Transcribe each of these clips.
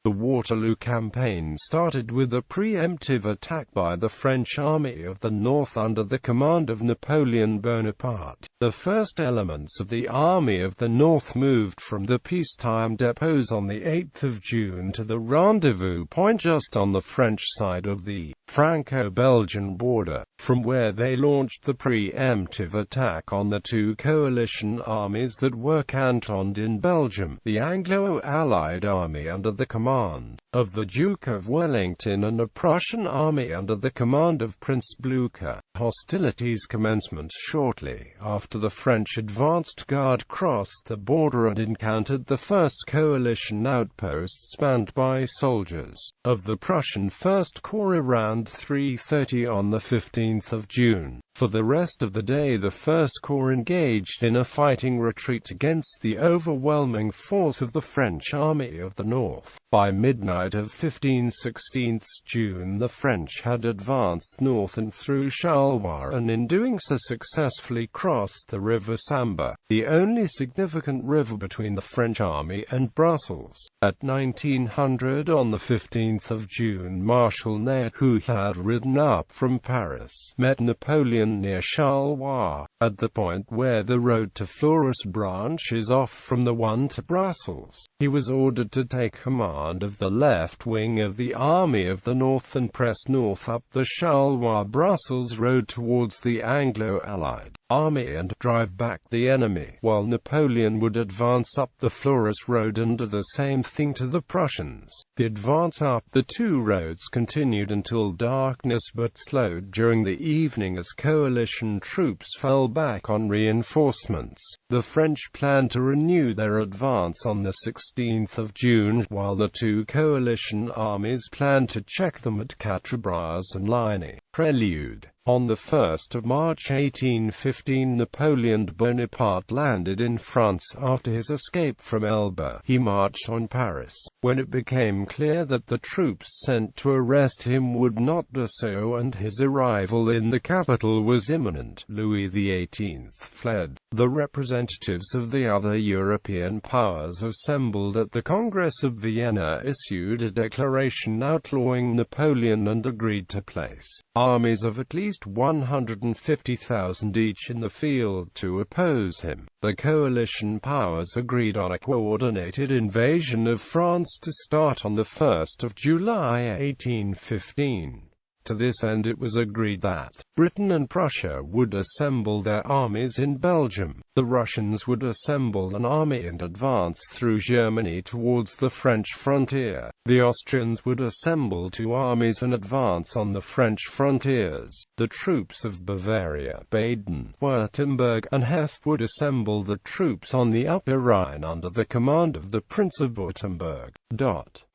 The Waterloo Campaign started with a pre-emptive attack by the French Army of the North under the command of Napoleon Bonaparte. The first elements of the Army of the North moved from the peacetime depots on the 8th of June to the rendezvous point just on the French side of the Franco-Belgian border, from where they launched the pre-emptive attack on the two coalition armies that were cantoned in Belgium, the Anglo-allied army under the command of the Duke of Wellington and a Prussian army under the command of Prince Blücher.Hostilities commencement shortly after the French advanced guard crossed the border and encountered the first coalition outposts manned by soldiers of the Prussian I Corps around 3:30 on the 15th of June. For the rest of the day the First Corps engaged in a fighting retreat against the overwhelming force of the French Army of the North. By midnight of 16 June the French had advanced north and through Charleroi, and in doing so successfully crossed the river Sambre, the only significant river between the French army and Brussels. At 1900 on the 15th of June Marshal Ney, who had ridden up from Paris, met Napoleon near Charleroi, at the point where the road to Fleurus branches off from the one to Brussels. He was ordered to take command of the left wing of the Army of the North and press north up the Charleroi-Brussels road towards the Anglo-allied army and drive back the enemy, while Napoleon would advance up the Fleurus road and do the same thing to the Prussians. The advance up the two roads continued until darkness but slowed during the evening as coalition troops fell back on reinforcements. The French planned to renew their advance on the 16th of June, while the two coalition armies planned to check them at Quatre Bras and Ligny. Prelude. On the 1st of March 1815 Napoleon Bonaparte landed in France after his escape from Elba. He marched on Paris. When it became clear that the troops sent to arrest him would not do so and his arrival in the capital was imminent, Louis XVIII fled. The representatives of the other European powers assembled at the Congress of Vienna, issued a declaration outlawing Napoleon and agreed to place armies of at least 150,000 each in the field to oppose him. The coalition powers agreed on a coordinated invasion of France to start on the 1st of July 1815. To this end it was agreed that Britain and Prussia would assemble their armies in Belgium, the Russians would assemble an army and advance through Germany towards the French frontier, the Austrians would assemble two armies and advance on the French frontiers, the troops of Bavaria, Baden, Württemberg, and Hesse would assemble the troops on the Upper Rhine under the command of the Prince of Württemberg.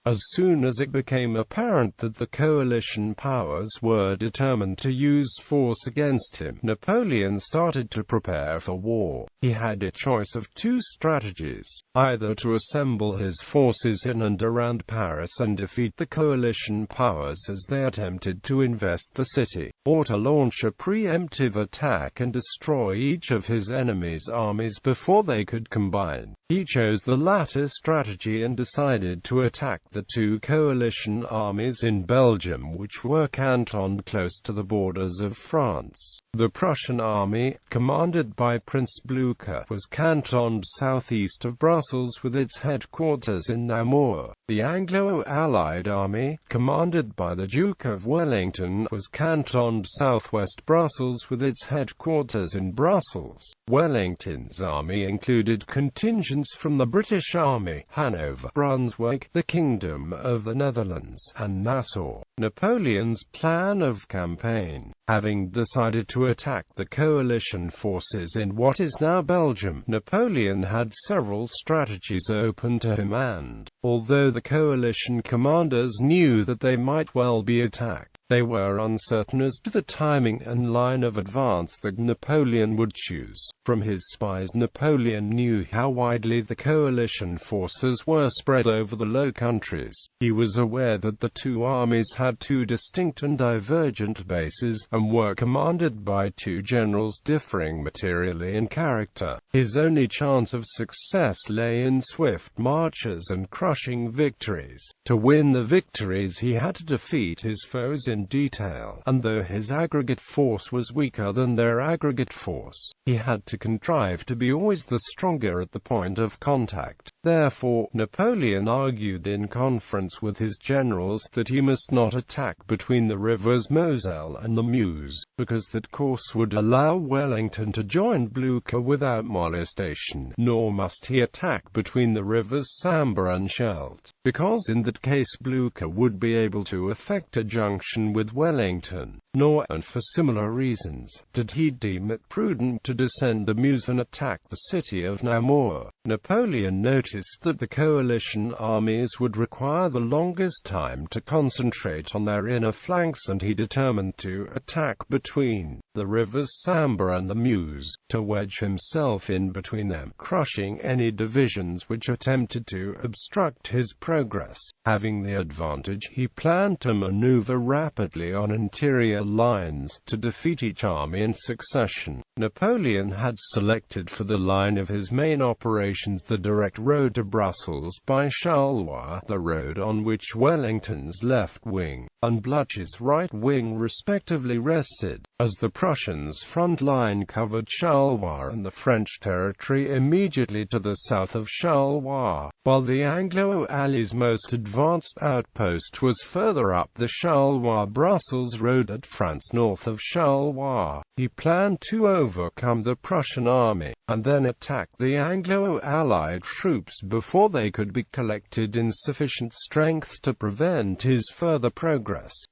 As soon as it became apparent that the coalition powers were determined to use force against him, Napoleon started to prepare for war. He had a choice of two strategies: either to assemble his forces in and around Paris and defeat the coalition powers as they attempted to invest the city, or to launch a pre-emptive attack and destroy each of his enemy's armies before they could combine. He chose the latter strategy and decided to attack the two coalition armies in Belgium which were cantoned close to the borders of France. The Prussian army, commanded by Prince Blücher, was cantoned southeast of Brussels with its headquarters in Namur. The Anglo-allied army, commanded by the Duke of Wellington, was cantoned southwest Brussels with its headquarters in Brussels. Wellington's army included contingents from the British Army, Hanover, Brunswick, the Kingdom of the Netherlands, and Nassau. Napoleon's plan of campaign. Having decided to attack the coalition forces in what is now Belgium, Napoleon had several strategies open to him and, although the coalition commanders knew that they might well be attacked, They were uncertain as to the timing and line of advance that Napoleon would choose. From his spies, Napoleon knew how widely the coalition forces were spread over the Low Countries. He was aware that the two armies had two distinct and divergent bases, and were commanded by two generals differing materially in character. His only chance of success lay in swift marches and crushing victories. To win the victories, he had to defeat his foes in detail, and though his aggregate force was weaker than their aggregate force, he had to contrive to be always the stronger at the point of contact. Therefore, Napoleon argued in conference with his generals that he must not attack between the rivers Moselle and the Meuse, because that course would allow Wellington to join Blücher without molestation, nor must he attack between the rivers Sambre and Scheldt, because in that case Blücher would be able to effect a junction with Wellington. Nor, and for similar reasons, did he deem it prudent to descend the Meuse and attack the city of Namur. Napoleon noticed that the coalition armies would require the longest time to concentrate on their inner flanks, and he determined to attack between the rivers Sambre and the Meuse, to wedge himself in between them, crushing any divisions which attempted to obstruct his progress. Having the advantage, he planned to maneuver rapidly on interior lines, to defeat each army in succession. Napoleon had selected for the line of his main operations the direct road to Brussels by Charleroi, the road on which Wellington's left wing and Blücher's right wing respectively rested, as the Prussians' front line covered Charleroi and the French territory immediately to the south of Charleroi, while the Anglo-allies' most advanced outpost was further up the Charleroi-Brussels road at France north of Charleroi. He planned to overcome the Prussian army, and then attack the Anglo-allied troops before they could be collected in sufficient strength to prevent his further progress.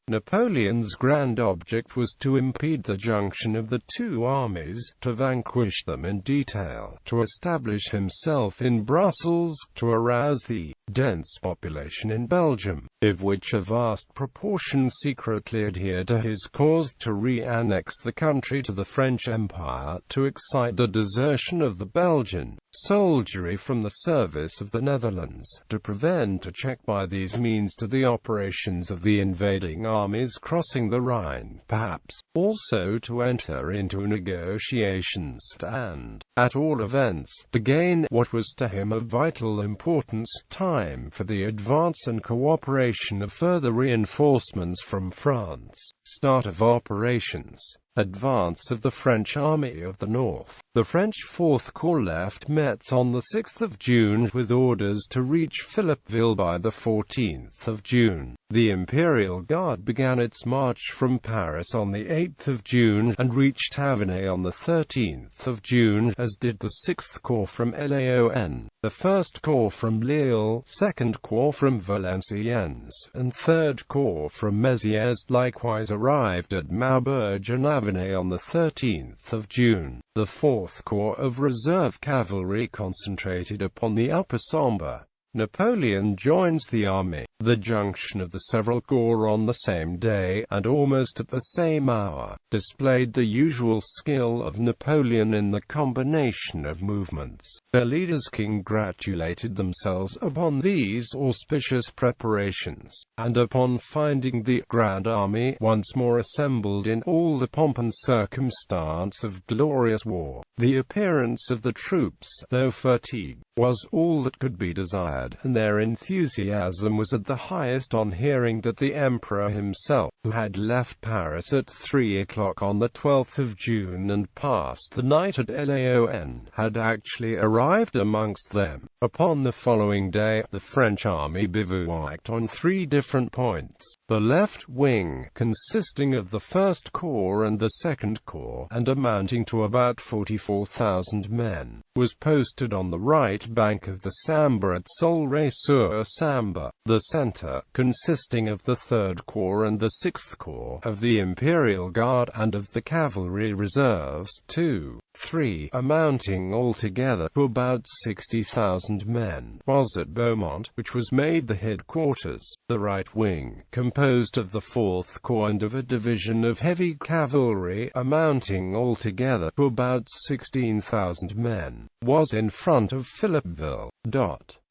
Napoleon's grand object was to impede the junction of the two armies, to vanquish them in detail, to establish himself in Brussels, to arouse the dense population in Belgium, of which a vast proportion secretly adhered to his cause, to re-annex the country to the French Empire, to excite the desertion of the Belgian soldiery from the service of the Netherlands, to prevent a check by these means to the operations of the invading armies crossing the Rhine, perhaps also to enter into negotiations, and, at all events, to gain, what was to him of vital importance, time for the advance and cooperation of further reinforcements from France. Start of operations. Advance of the French Army of the North. The French Fourth Corps left Metz on the 6th of June with orders to reach Philippeville by the 14th of June. The Imperial Guard began its march from Paris on the 8th of June and reached Havane on the 13th of June, as did the 6th Corps from Laon, the 1st Corps from Lille, 2nd Corps from Valenciennes, and 3rd Corps from Mézières likewise arrived at Maubeuge and Havane on the 13th of June. The 4th Corps of Reserve Cavalry concentrated upon the Upper Sambre. Napoleon joins the army. The junction of the several corps on the same day, and almost at the same hour, displayed the usual skill of Napoleon in the combination of movements. Their leaders congratulated themselves upon these auspicious preparations, and upon finding the grand army once more assembled in all the pomp and circumstance of glorious war. The appearance of the troops, though fatigued, was all that could be desired, and their enthusiasm was at the highest on hearing that the Emperor himself, who had left Paris at 3 o'clock on the 12th of June and passed the night at Laon, had actually arrived amongst them. Upon the following day, the French army bivouacked on 3 different points. The left wing, consisting of the 1st Corps and the 2nd Corps, and amounting to about 44,000 men, was posted on the right bank of the Sambre at Solray-sur-Sambre. The centre, consisting of the 3rd Corps and the 6th Corps, of the Imperial Guard and of the cavalry reserves, 2, 3, amounting altogether to about 60,000 50,000 men, was at Beaumont, which was made the headquarters. The right wing, composed of the 4th Corps and of a division of heavy cavalry amounting altogether to about 16,000 men, was in front of Philippeville.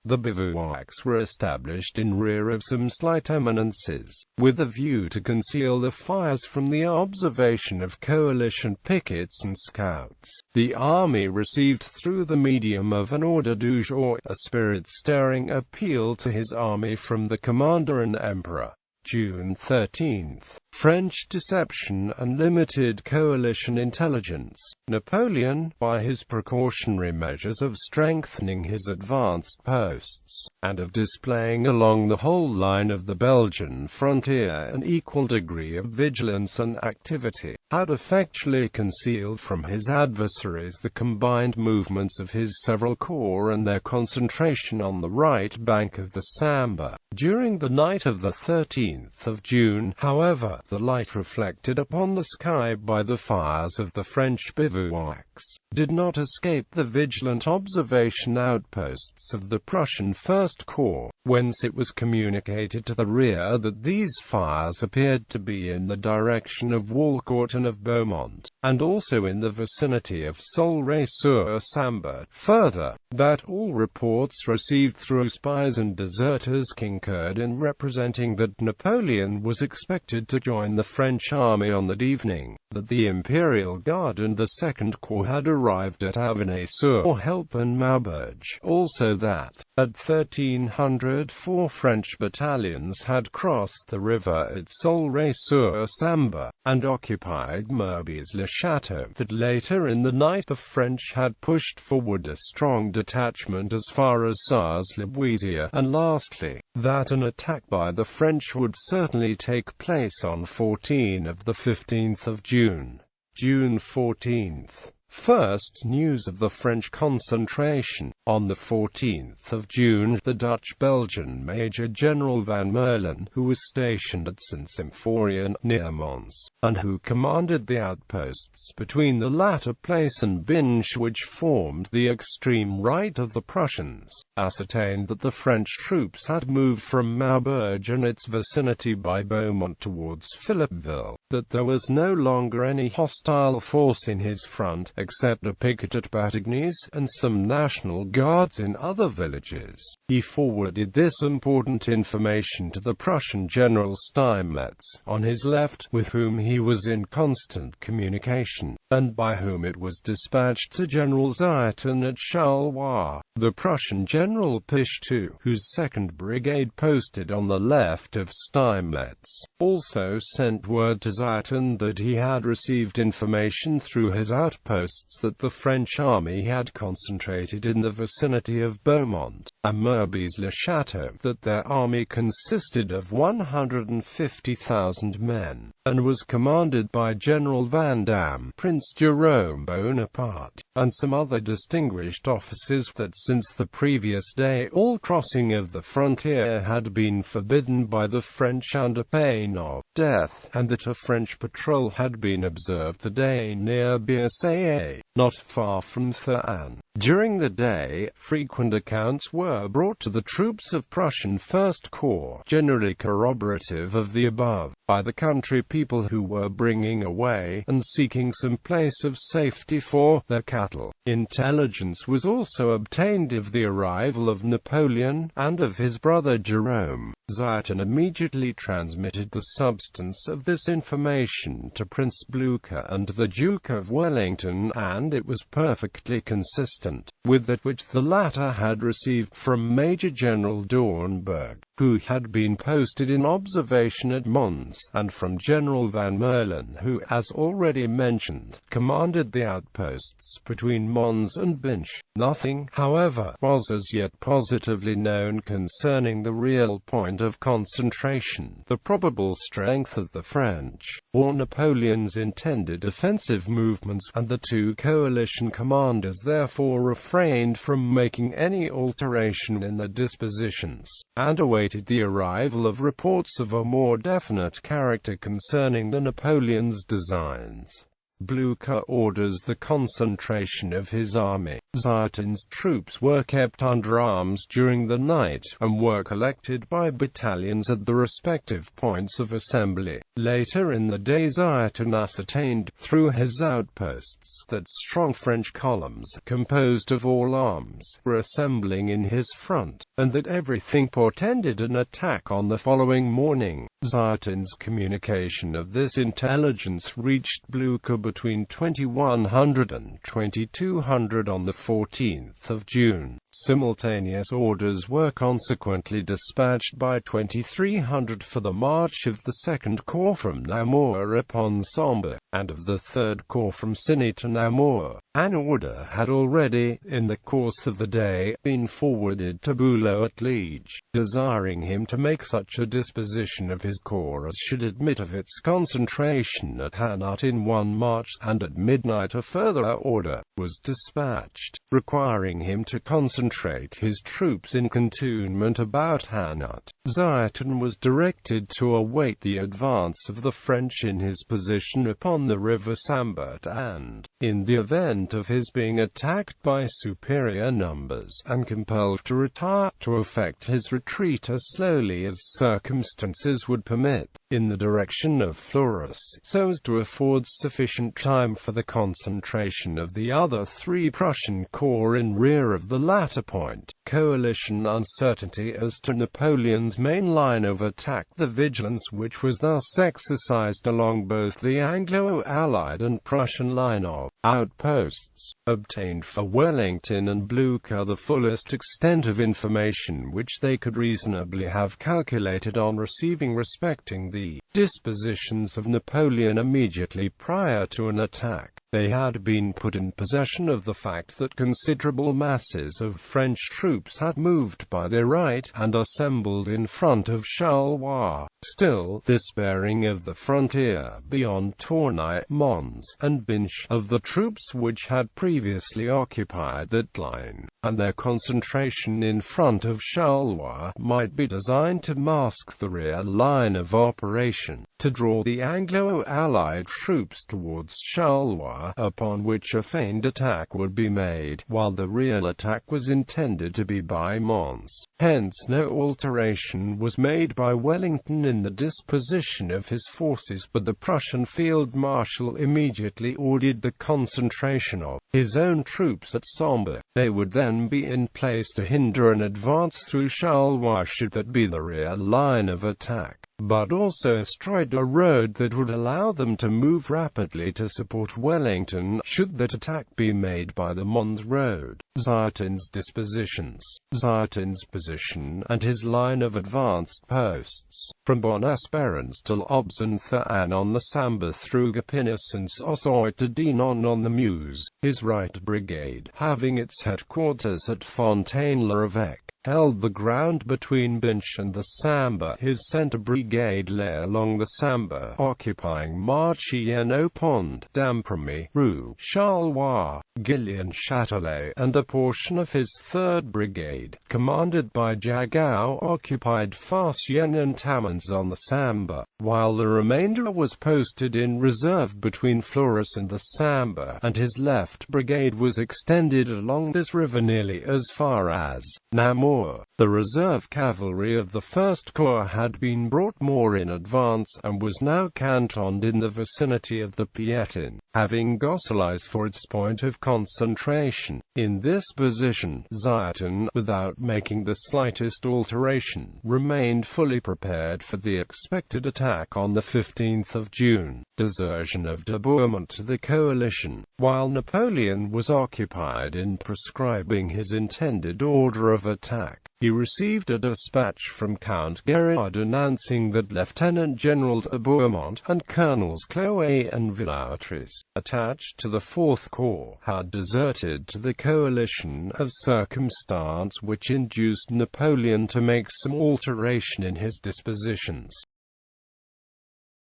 The bivouacs were established in rear of some slight eminences, with a view to conceal the fires from the observation of coalition pickets and scouts. The army received through the medium of an ordre du jour a spirit-stirring appeal to his army from the commander and emperor. June 13. French deception and limited coalition intelligence. Napoleon, by his precautionary measures of strengthening his advanced posts, and of displaying along the whole line of the Belgian frontier an equal degree of vigilance and activity, had effectually concealed from his adversaries the combined movements of his several corps and their concentration on the right bank of the Sambre. During the night of the 13th of June, however, the light reflected upon the sky by the fires of the French bivouacs did not escape the vigilant observation outposts of the Prussian First Corps, whence it was communicated to the rear that these fires appeared to be in the direction of Walcourt and of Beaumont, and also in the vicinity of Solray-sur-Sambre. Further, that all reports received through spies and deserters concurred in representing that Napoleon was expected to join the French army on that evening, that the Imperial Guard and the Second Corps had arrived at Avesnes-sur-Helpe and Maubeuge, also that, at 1300, 4 French battalions had crossed the river at Solray-sur-Sambre, and occupied Merbys-le-Château, that later in the night the French had pushed forward a strong detachment as far as Sars-le-Bouillet, and lastly, that an attack by the French would certainly take place on 14 of the 15th of June. June 14. First news of the French concentration. On the 14th of June, the Dutch-Belgian Major General Van Merlen, who was stationed at St. Symphorien near Mons, and who commanded the outposts between the latter place and Binche which formed the extreme right of the Prussians, ascertained that the French troops had moved from Maubeuge and its vicinity by Beaumont towards Philippeville, that there was no longer any hostile force in his front, except a picket at Batignes, and some National Guards in other villages. He forwarded this important information to the Prussian General Steinmetz, on his left, with whom he was in constant communication, and by whom it was dispatched to General Zieten at Charleroi. The Prussian General Pichtou, whose 2nd Brigade posted on the left of Steinmetz, also sent word to Zieten that he had received information through his outposts that the French army had concentrated in the vicinity of Beaumont and Merbys-le-Château, that their army consisted of 150,000 men, and was commanded by General Vandamme, Prince Jerome Bonaparte, and some other distinguished officers, that since the previous day all crossing of the frontier had been forbidden by the French under pain of death, and that a French patrol had been observed the day near Biersaillet, not far from Thuan. During the day, frequent accounts were brought to the troops of Prussian First Corps, generally corroborative of the above, by the country people who were bringing away, and seeking some place of safety for their cattle. Intelligence was also obtained of the arrival of Napoleon, and of his brother Jerome. Zieten immediately transmitted the substance of this information to Prince Blücher and the Duke of Wellington, and it was perfectly consistent with that which the latter had received from Major General Dornberg, who had been posted in observation at Mons, and from General Van Merlen, who, as already mentioned, commanded the outposts between Mons and Binche. Nothing, however, was as yet positively known concerning the real point of concentration, the probable strength of the French, or Napoleon's intended offensive movements, and the two coalition commanders therefore refrained from making any alteration in their dispositions, and awaited the arrival of reports of a more definite character concerning the Napoleon's designs. Blücher orders the concentration of his army. Ziethen's troops were kept under arms during the night, and were collected by battalions at the respective points of assembly. Later in the day Ziethen ascertained, through his outposts, that strong French columns, composed of all arms, were assembling in his front, and that everything portended an attack on the following morning. Ziethen's communication of this intelligence reached Blücher between 2100 and 2200 on the 14th of June. Simultaneous orders were consequently dispatched by 2300 for the march of the Second Corps from Namur upon Sambre, and of the Third Corps from Ciney to Namur. An order had already, in the course of the day, been forwarded to Bülow at Liege, desiring him to make such a disposition of his corps as should admit of its concentration at Hannut in one march, and at midnight a further order was dispatched, requiring him to concentrate his troops in cantonment about Hannut. Ziethen was directed to await the advance of the French in his position upon the river Sambre, and, in the event of his being attacked by superior numbers, and compelled to retire, to effect his retreat as slowly as circumstances would permit, in the direction of Fleurus, so as to afford sufficient time for the concentration of the other three Prussian corps in rear of the latter point. Coalition uncertainty as to Napoleon's main line of attack. The vigilance which was thus exercised along both the Anglo-allied and Prussian line of outposts, obtained for Wellington and Blücher the fullest extent of information which they could reasonably have calculated on receiving respecting the dispositions of Napoleon immediately prior to an attack. They had been put in possession of the fact that considerable masses of French troops had moved by their right, and assembled in front of Charleroi. Still, this bearing of the frontier beyond Tournai, Mons, and Binche, of the troops which had previously occupied that line, and their concentration in front of Charleroi, might be designed to mask the rear line of operation, to draw the Anglo-allied troops towards Charleroi, upon which a feigned attack would be made, while the real attack was intended to be by Mons. Hence no alteration was made by Wellington in the disposition of his forces, but the Prussian field marshal immediately ordered the concentration of his own troops at Sambre. They would then be in place to hinder an advance through Charleroi should that be the rear line of attack, but also astride a road that would allow them to move rapidly to support Wellington should that attack be made by the Mons road. Ziethen's dispositions. Ziethen's position and his line of advanced posts, from Bonne-Espérance to L'Obs-en-Than on the Sambre through Gapinus and Soissons to Dinan on the Meuse. His right brigade, having its headquarters at Fontaine-l'Évêque, held the ground between Binche and the Sambre. His centre brigade lay along the Sambre, occupying Marchiennes-au-Pont, Dampremy, Rue Charleroi, Gillian-Châtelet, and a portion of his 3rd brigade, commanded by Jagow, occupied Farciennes and Tamins on the Sambre, while the remainder was posted in reserve between Fleurus and the Sambre, and his left brigade was extended along this river nearly as far as Namur. The reserve cavalry of the First Corps had been brought more in advance, and was now cantoned in the vicinity of the Piétin, having Gosselies for its point of concentration. In this position, Ziethen, without making the slightest alteration, remained fully prepared for the expected attack on the 15th of June. Desertion of de Bourmont to the coalition. While Napoleon was occupied in prescribing his intended order of attack, he received a dispatch from Count Gérard announcing that Lieutenant General de Bourmont and Colonels Cloet and Villautris, attached to the 4th Corps, had deserted to the coalition, a circumstance which induced Napoleon to make some alteration in his dispositions.